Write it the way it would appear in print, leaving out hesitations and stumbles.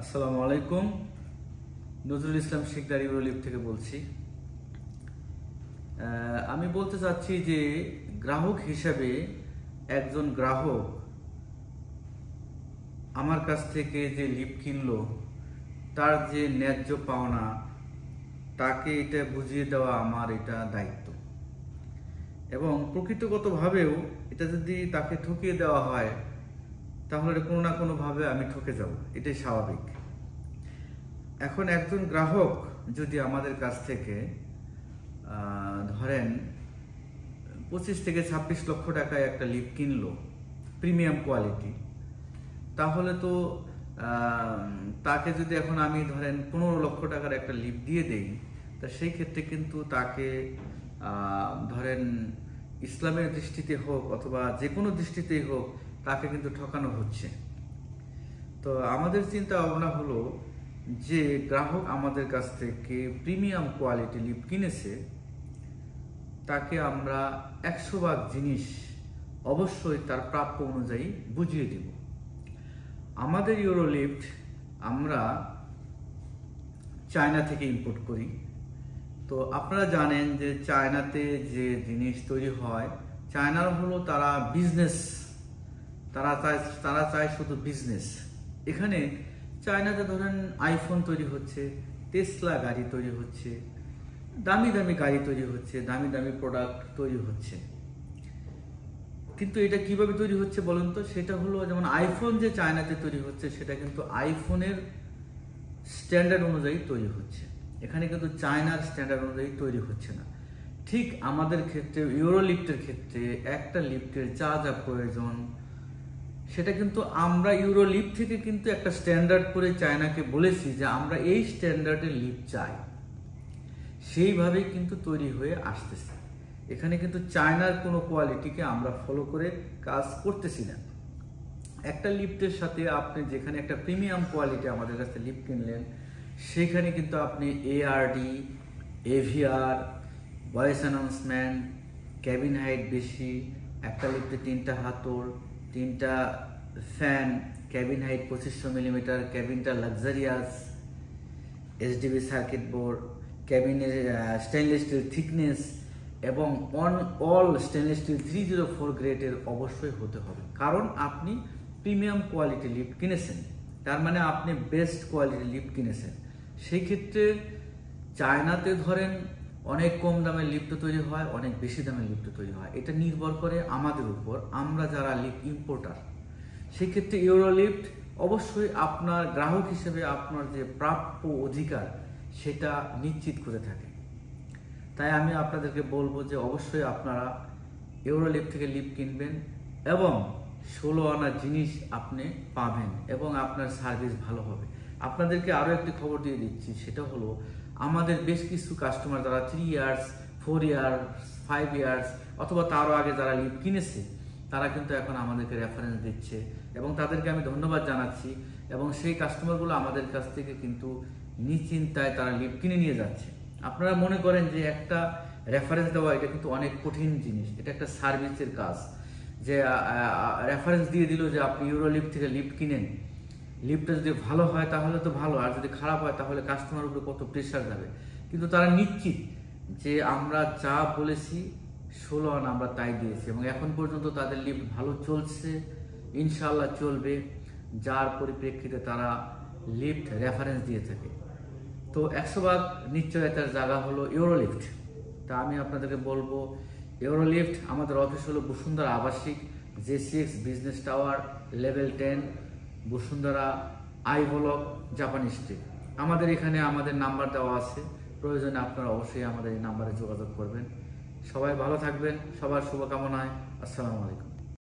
আসসালামু আলাইকুম। নজরুল ইসলাম শিকদার ইউরোলিফট থেকে বলছি। আমি বলতে চাচ্ছি যে গ্রাহক হিসেবে একজন গ্রাহক আমার কাছ থেকে যে লিফট কিনলো, তার যে ন্যায্য পাওনা তাকে এটা বুঝিয়ে দেওয়া আমার এটা দায়িত্ব। এবং প্রকৃতিগতভাবেও এটা যদি তাকে ঠকিয়ে দেওয়া হয় তাহলে কোনো না কোনোভাবে আমি ঠকে যাব, এটাই স্বাভাবিক। এখন একজন গ্রাহক যদি আমাদের কাছ থেকে ধরেন 25 থেকে 26 লক্ষ টাকায় একটা লিফট কিনলো প্রিমিয়াম কোয়ালিটি, তাহলে তো তাকে যদি এখন আমি ধরেন 15 লক্ষ টাকার একটা লিফট দিয়ে দেই, তা সেই ক্ষেত্রে কিন্তু তাকে ধরেন ইসলামের দৃষ্টিতে হোক অথবা যে কোনো দৃষ্টিতেই হোক তাকে কিন্তু ঠকানো হচ্ছে। তো আমাদের চিন্তা ভাবনা হলো যে গ্রাহক আমাদের কাছ থেকে প্রিমিয়াম কোয়ালিটি লিফট কিনেছে, তাকে আমরা 100 ভাগ জিনিস অবশ্যই তার প্রাপ্য অনুযায়ী বুঝিয়ে দিব। আমাদের ইউরোলিফট আমরা চায়না থেকে ইম্পোর্ট করি। তো আপনারা জানেন যে চায়নাতে যে জিনিস তৈরি হয়, চায়নার হলো তারা বিজনেস, তারা চায় শুধু বিজনেস। এখানে চায়নাতে ধরেন আইফোন তৈরি হচ্ছে, টেসলা গাড়ি তৈরি হচ্ছে, দামি দামি গাড়ি তৈরি হচ্ছে, দামি দামি প্রোডাক্ট তৈরি হচ্ছে। কিন্তু এটা কিভাবে তৈরি হচ্ছে বলুন তো? সেটা হলো যেমন আইফোন যে চায়নাতে তৈরি হচ্ছে সেটা কিন্তু আইফোনের স্ট্যান্ডার্ড অনুযায়ী তৈরি হচ্ছে, এখানে কিন্তু চায়নার স্ট্যান্ডার্ড অনুযায়ী তৈরি হচ্ছে না। ঠিক আমাদের ক্ষেত্রে ইউরোলিফটের ক্ষেত্রে একটা লিফটের যা যা প্রয়োজন সেটা কিন্তু আমরা ইউরোলিফট থেকে কিন্তু একটা স্ট্যান্ডার্ড করে চায়নাকে বলেছি যে আমরা এই স্ট্যান্ডার্ডের লিফট চাই, সেইভাবেই কিন্তু তৈরি হয়ে আসতেছে। এখানে কিন্তু চায়নার কোনো কোয়ালিটিকে আমরা ফলো করে কাজ করতেছি না। একটা লিফটের সাথে আপনি যেখানে একটা প্রিমিয়াম কোয়ালিটি আমাদের কাছে লিফট কিনলেন, সেখানে কিন্তু আপনি ARD, AVR, voice announcement, cabin height বেশি, একটা লিফটে 3টা হাতল, 3টা ফ্যান, ক্যাবিন হাইট 2500 মিলিমিটার, ক্যাবিনটা লাক্সারিয়াস, এসডিবি সার্কিট বোর্ড, ক্যাবিনের স্টেনলেস স্টিল থিকনেস এবং অল স্টেনলেস স্টিল 304 গ্রেডের অবশ্যই হতে হবে। কারণ আপনি প্রিমিয়াম কোয়ালিটি লিফট কিনেছেন, তার মানে আপনি বেস্ট কোয়ালিটি লিফট কিনেছেন। সেই ক্ষেত্রে চায়নাতে ধরেন অনেক কম দামের লিফট তৈরি হয়, অনেক বেশি দামের লিফট তৈরি হয়। এটা নির্ভর করে আমাদের উপর, আমরা যারা লিফট ইম্পোর্টার। সেক্ষেত্রে ইউরোলিফট অবশ্যই আপনার গ্রাহক হিসেবে আপনার যে প্রাপ্য অধিকার সেটা নিশ্চিত করে থাকে। তাই আমি আপনাদেরকে বলবো যে অবশ্যই আপনারা ইউরোলিফট থেকে লিফট কিনবেন এবং 16 আনা জিনিস আপনি পাবেন এবং আপনার সার্ভিস ভালো হবে। আপনাদেরকে আরও একটি খবর দিয়ে দিচ্ছি, সেটা হলো আমাদের বেশ কিছু কাস্টমার যারা 3 ইয়ার্স, 4 ইয়ার্স, 5 ইয়ার্স অথবা তারও আগে যারা লিফট কিনেছে, তারা কিন্তু এখন আমাদেরকে রেফারেন্স দিচ্ছে এবং তাদেরকে আমি ধন্যবাদ জানাচ্ছি। এবং সেই কাস্টমারগুলো আমাদের কাছ থেকে কিন্তু নিশ্চিন্তায় তারা লিফট কিনে নিয়ে যাচ্ছে। আপনারা মনে করেন যে একটা রেফারেন্স দেওয়া এটা কিন্তু অনেক কঠিন জিনিস, এটা একটা সার্ভিসের কাজ। যে রেফারেন্স দিয়ে দিল যে আপনি ইউরোলিফট থেকে লিফট কিনেন, লিফটটা যদি ভালো হয় তাহলে তো ভালো, আর যদি খারাপ হয় তাহলে কাস্টমার উপরে কত প্রেশার যাবে। কিন্তু তারা নিশ্চিত যে আমরা যা বলেছি 16 আনা আমরা তাই দিয়েছি এবং এখন পর্যন্ত তাদের লিফট ভালো চলছে, ইনশাল্লাহ চলবে, যার পরিপ্রেক্ষিতে তারা লিফট রেফারেন্স দিয়ে থাকে। তো 100 ভাগ নিশ্চয়তার জায়গা হলো ইউরোলিফট। তা আমি আপনাদেরকে বলবো ইউরোলিফট আমাদের অফিস হলো বসুন্ধরা আবাসিক, J6 business tower, level 10, Bashundhara I block, জাপানি স্ট্রিট। আমাদের এখানে আমাদের নাম্বার দেওয়া আছে, প্রয়োজনে আপনারা অবশ্যই আমাদের এই নাম্বারে যোগাযোগ করবেন। সবাই ভালো থাকবেন, সবার শুভকামনায়। আসসালামু আলাইকুম।